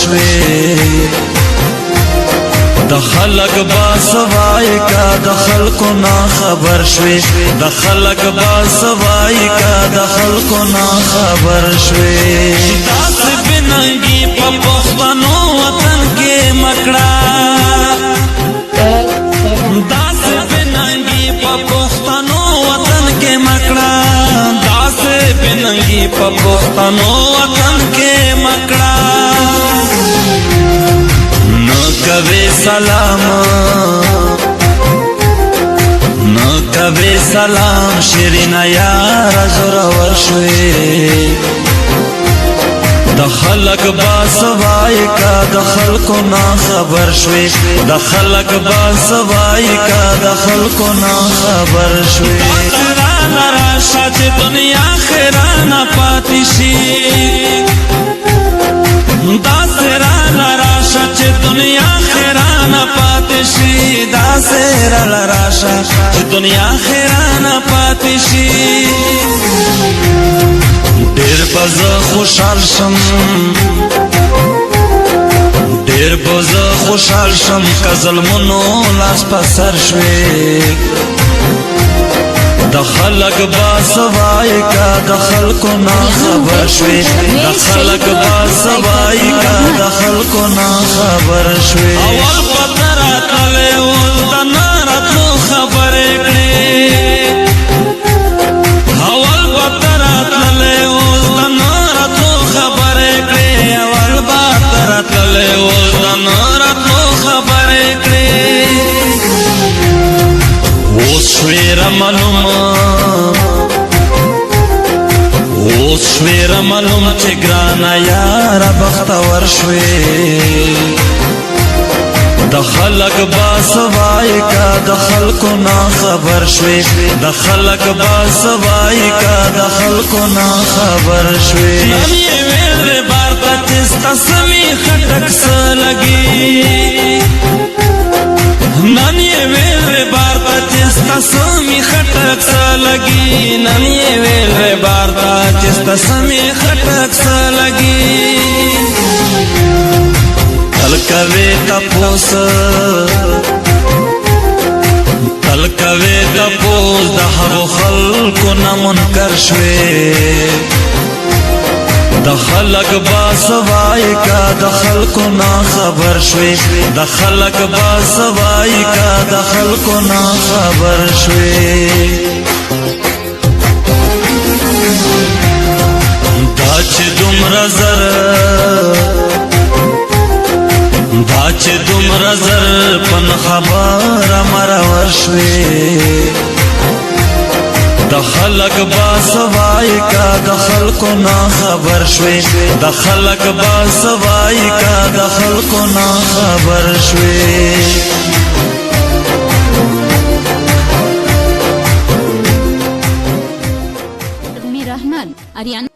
شوي د خلق با سوای کا د خلقو نا خبر شوي د خلق با سوای کا د خلقو نا خبر شوي داس بننګي په پښتنو وطن کې مکړه داس بننګي په پښتنو وطن کې مکړه داس بننګي په پښتنو وطن کې مکړه کبھی سلام نہ کبھی سلام شیرین یار زورور شوی د خلق با سوای کا د خلقو نا خبر شوی د خلق با سوای کا د خلقو نا خبر شوی ترانه راشه چې دنیا خیرانه پاتې شي دا سرانه راشه چې دنیا خیرانه پاتې شي دا سرانه راشه چې دنیا خیرانه پاتې شي ډېر به زه خوشحال شم ډېر به زه خوشحال شم که ظلمونو لاس په سر شوې د خلق با سوای کا د خلقو نا خبر شوي د خلق با سوای کا د خلقو نا خبر شوي اول پتر اتلې ول د نارتلو خبرې کړې اول پتر اتلې ول د نارتلو خبرې کړې اول پتر اتلې ول د نارتلو خبرې کړې اوس شویر معلوم اوس شویر معلوم چې ګرانه یاره بختور شوې د خلق با سوای کا د خلقو نا خبر شوي د خلق با سوای کا د خلقو نا خبر شوي نن یې ویل بار ته ستاسمي خټک س لګي نن یې ویل بار ته ستاسمي خټک س لګي نن یې ویل بار ته ستاسمي خټک س لګي تل کوي تپوس تل کوي تپوس د هغو خلکو نه منکر شوي د خلق با سوای کا د خلقو نا خبر شوي د خلق با سوای کا د خلقو نا خبر شوي دا چې دومره زر دا چې دومره زر پن خبره مرور شوي د خلق با سوای کا د خلقو نا خبر شوي د خلق با سوای کا د خلقو نا خبر شوي رحمان